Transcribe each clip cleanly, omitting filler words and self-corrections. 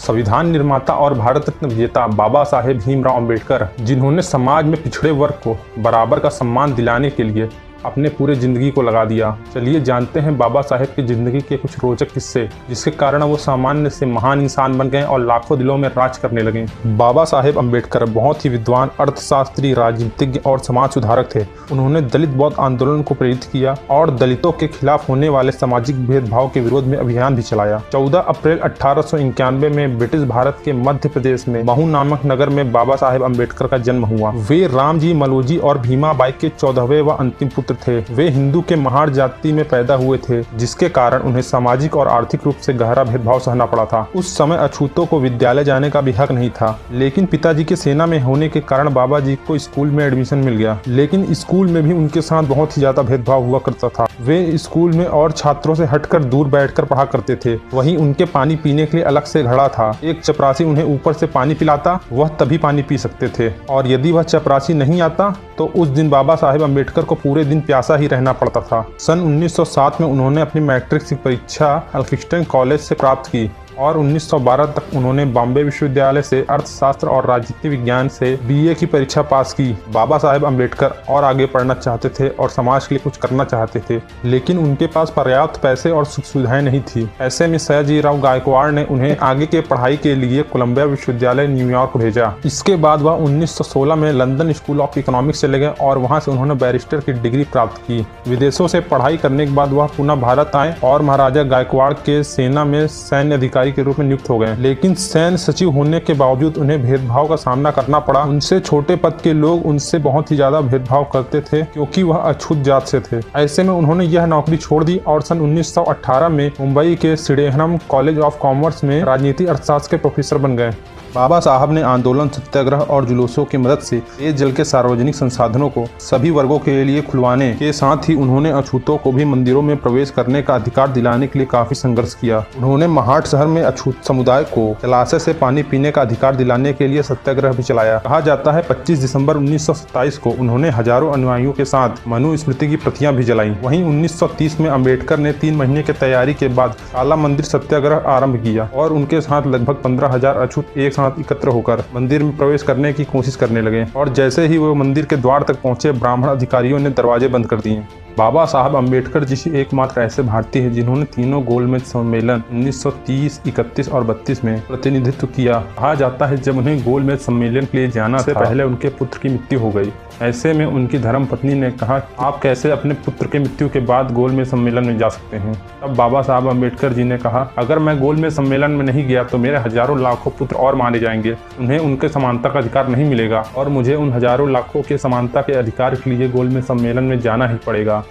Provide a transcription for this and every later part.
संविधान निर्माता और भारत रत्न विजेता बाबा साहेब भीमराव अंबेडकर, जिन्होंने समाज में पिछड़े वर्ग को बराबर का सम्मान दिलाने के लिए अपने पूरे जिंदगी को लगा दिया। चलिए जानते हैं बाबा साहेब की जिंदगी के कुछ रोचक किस्से, जिसके कारण वो सामान्य से महान इंसान बन गए और लाखों दिलों में राज करने लगे। बाबा साहेब अंबेडकर बहुत ही विद्वान, अर्थशास्त्री, राजनीतिज्ञ और समाज सुधारक थे। उन्होंने दलित बौद्ध आंदोलन को प्रेरित किया और दलितों के खिलाफ होने वाले सामाजिक भेदभाव के विरोध में अभियान भी चलाया। 14 अप्रैल 1891 में ब्रिटिश भारत के मध्य प्रदेश में महू नामक नगर में बाबा साहेब अंबेडकर का जन्म हुआ। वे रामजी, मलोजी और भीमाबाई के 14वें व अंतिम पुत्र थे। वे हिंदू के महार जाति में पैदा हुए थे, जिसके कारण उन्हें सामाजिक और आर्थिक रूप से गहरा भेदभाव सहना पड़ा था। उस समय अछूतों को विद्यालय जाने का भी हक नहीं था, लेकिन पिताजी के सेना में होने के कारण बाबा जी को स्कूल में एडमिशन मिल गया। लेकिन स्कूल में भी उनके साथ बहुत ही ज्यादा भेदभाव हुआ करता था। वे स्कूल में और छात्रों से हटकर दूर बैठकर पढ़ा करते थे। वहीं उनके पानी पीने के लिए अलग से घड़ा था। एक चपरासी उन्हें ऊपर से पानी पिलाता, वह तभी पानी पी सकते थे, और यदि वह चपरासी नहीं आता तो उस दिन बाबा साहेब अंबेडकर को पूरे दिन प्यासा ही रहना पड़ता था। सन 1907 में उन्होंने अपनी मैट्रिक की परीक्षा एल्फिंस्टन कॉलेज से प्राप्त की और 1912 तक उन्होंने बॉम्बे विश्वविद्यालय से अर्थशास्त्र और राजनीति विज्ञान से बीए की परीक्षा पास की। बाबा साहेब अंबेडकर और आगे पढ़ना चाहते थे और समाज के लिए कुछ करना चाहते थे, लेकिन उनके पास पर्याप्त पैसे और सुख सुविधाएं नहीं थी। ऐसे में सयाजीराव गायकवाड़ ने उन्हें आगे के पढ़ाई के लिए कोलंबिया विश्वविद्यालय न्यूयॉर्क भेजा। इसके बाद वह 1916 में लंदन स्कूल ऑफ इकोनॉमिक्स चले गए और वहां से उन्होंने बैरिस्टर की डिग्री प्राप्त की। विदेशों से पढ़ाई करने के बाद वह पुनः भारत आए और महाराजा गायकवाड़ के सेना में सैन्य अधिकारी के रूप में नियुक्त हो गए। लेकिन सैन्य सचिव होने के बावजूद उन्हें भेदभाव का सामना करना पड़ा। उनसे छोटे पद के लोग उनसे बहुत ही ज्यादा भेदभाव करते थे, क्योंकि वह अछूत जात से थे। ऐसे में उन्होंने यह नौकरी छोड़ दी और सन 1918 में मुंबई के सिडेनहम कॉलेज ऑफ कॉमर्स में राजनीति अर्थशास्त्र के प्रोफेसर बन गए। बाबा साहब ने आंदोलन, सत्याग्रह और जुलूसों की मदद से पेयजल के सार्वजनिक संसाधनों को सभी वर्गों के लिए खुलवाने के साथ ही उन्होंने अछूतों को भी मंदिरों में प्रवेश करने का अधिकार दिलाने के लिए काफी संघर्ष किया। उन्होंने महाट शहर में अछूत समुदाय को जलाशय से पानी पीने का अधिकार दिलाने के लिए सत्याग्रह भी चलाया। कहा जाता है 25 दिसंबर 1927 को उन्होंने हजारों अनुयायियों के साथ मनुस्मृति की प्रतियां भी जलाई। वहीं 1930 में अम्बेडकर ने 3 महीने की तैयारी के बाद काला मंदिर सत्याग्रह आरम्भ किया और उनके साथ लगभग 15,000 अछूत एक साथ एकत्र होकर मंदिर में प्रवेश करने की कोशिश करने लगे, और जैसे ही वो मंदिर के द्वार तक पहुंचे, ब्राह्मण अधिकारियों ने दरवाजे बंद कर दिए। बाबा साहब अंबेडकर जी एकमात्र ऐसे भारतीय हैं जिन्होंने तीनों गोलमेज सम्मेलन 1930, 31 और 32 में प्रतिनिधित्व किया। कहा जाता है जब उन्हें गोलमेज सम्मेलन के लिए जाना से पहले उनके पुत्र की मृत्यु हो गई। ऐसे में उनकी धर्मपत्नी ने कहा, आप कैसे अपने पुत्र की मृत्यु के बाद गोलमेज सम्मेलन में जा सकते हैं। तब बाबा साहब अंबेडकर जी ने कहा, अगर मैं गोलमेज सम्मेलन में नहीं गया तो मेरे हजारों लाखों पुत्र और मारे जाएंगे, उन्हें उनके समानता का अधिकार नहीं मिलेगा और मुझे उन हजारों लाखों के समानता के अधिकार के लिए गोलमेज सम्मेलन में जाना ही पड़ेगा।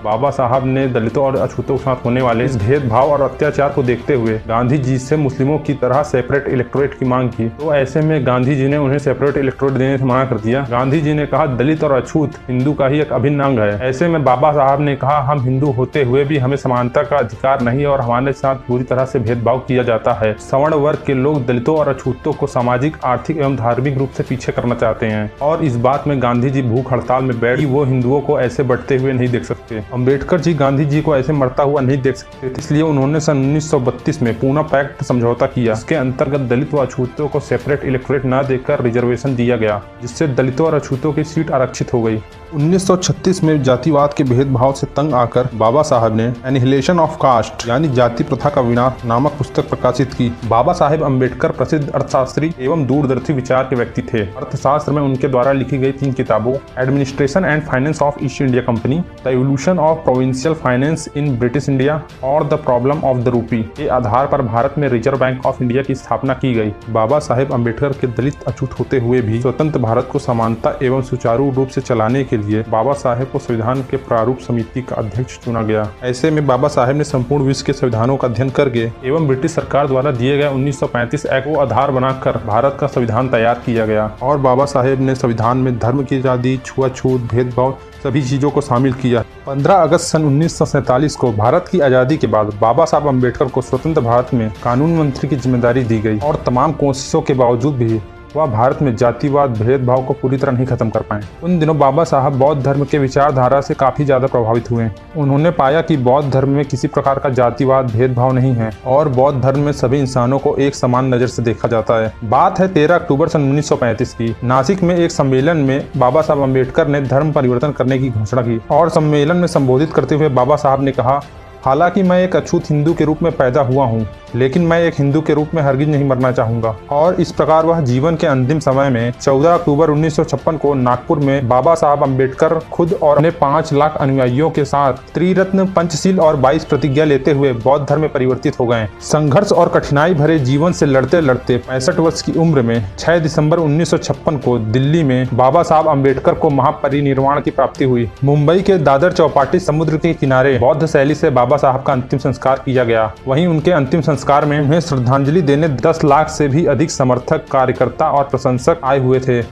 बाबा साहब ने दलितों और अछूतों के साथ होने वाले इस भेदभाव और अत्याचार को देखते हुए गांधी जी से मुस्लिमों की तरह सेपरेट इलेक्टोरेट की मांग की। तो ऐसे में गांधी जी ने उन्हें सेपरेट इलेक्टोरेट देने से मना कर दिया। गांधी जी ने कहा, दलित और अछूत हिंदू का ही एक अभिन्न अंग है। ऐसे में बाबा साहब ने कहा, हम हिंदू होते हुए भी हमें समानता का अधिकार नहीं और हमारे साथ पूरी तरह से भेदभाव किया जाता है। सवर्ण वर्ग के लोग दलितों और अछूतों को सामाजिक, आर्थिक एवं धार्मिक रूप से पीछे करना चाहते हैं, और इस बात में गांधी जी भूख हड़ताल में बैठ वो हिंदुओं को ऐसे बढ़ते हुए नहीं देख सकते। अम्बेडकर जी गांधी जी को ऐसे मरता हुआ नहीं देख सकते, इसलिए उन्होंने सन 1932 में पूना पैक्ट समझौता किया। इसके अंतर्गत दलित व अछूतों को सेपरेट इलेक्टोरेट न देकर रिजर्वेशन दिया गया, जिससे दलितों और अछूतों की सीट आरक्षित हो गई। 1936 में जातिवाद के भेदभाव से तंग आकर बाबा साहब ने एनिहिलेशन ऑफ कास्ट यानी जाति प्रथा का विनाश नामक पुस्तक प्रकाशित की। बाबा साहेब अंबेडकर प्रसिद्ध अर्थशास्त्री एवं दूरदर्शी विचार के व्यक्ति थे। अर्थशास्त्र में उनके द्वारा लिखी गई 3 किताबों, administration and finance of East India Company, the evolution of provincial finance in British India और the problem of the rupee के आधार पर भारत में रिजर्व बैंक ऑफ इंडिया की स्थापना की गई। बाबा साहेब अंबेडकर के दलित अछूत होते हुए भी स्वतंत्र भारत को समानता एवं सुचारू रूप से चलाने के लिए बाबा साहेब को संविधान के प्रारूप समिति का अध्यक्ष चुना गया। ऐसे में बाबा साहेब ने संपूर्ण विश्व के संविधानों का अध्ययन करके एवं ब्रिटिश सरकार द्वारा दिए गए 1935 एक्ट को आधार बनाकर भारत का संविधान तैयार किया गया, और बाबा साहेब ने संविधान में धर्म की आजादी, छुआछूत, भेदभाव सभी चीजों को शामिल किया। 15 अगस्त सन 1947 को भारत की आजादी के बाद बाबा साहब अंबेडकर को स्वतंत्र भारत में कानून मंत्री की जिम्मेदारी दी गई, और तमाम कोशिशों के बावजूद भी वह भारत में जातिवाद भेदभाव को पूरी तरह नहीं खत्म कर पाए। उन दिनों बाबा साहब बौद्ध धर्म के विचारधारा से काफी ज्यादा प्रभावित हुए। उन्होंने पाया कि बौद्ध धर्म में किसी प्रकार का जातिवाद भेदभाव नहीं है और बौद्ध धर्म में सभी इंसानों को एक समान नजर से देखा जाता है। बात है 13 अक्टूबर सन 1935 की। नासिक में एक सम्मेलन में बाबा साहब अम्बेडकर ने धर्म परिवर्तन करने की घोषणा की और सम्मेलन में संबोधित करते हुए बाबा साहब ने कहा, हालांकि मैं एक अछूत हिंदू के रूप में पैदा हुआ हूँ, लेकिन मैं एक हिंदू के रूप में हरगिज नहीं मरना चाहूंगा। और इस प्रकार वह जीवन के अंतिम समय में 14 अक्टूबर 1956 को नागपुर में बाबा साहब अम्बेडकर खुद और अपने 5 लाख अनुयायियों के साथ त्रिरत्न, पंचशील और 22 प्रतिज्ञा लेते हुए बौद्ध धर्म में परिवर्तित हो गए। संघर्ष और कठिनाई भरे जीवन से लड़ते लड़ते 65 वर्ष की उम्र में 6 दिसंबर 1956 को दिल्ली में बाबा साहब अम्बेडकर को महापरिनिर्वाण की प्राप्ति हुई। मुंबई के दादर चौपाटी समुद्र के किनारे बौद्ध शैली से बाबा साहब का अंतिम संस्कार किया गया। वहीं उनके अंतिम संस्कार में उन्हें श्रद्धांजलि देने 10 लाख से भी अधिक समर्थक, कार्यकर्ता और प्रशंसक आए हुए थे।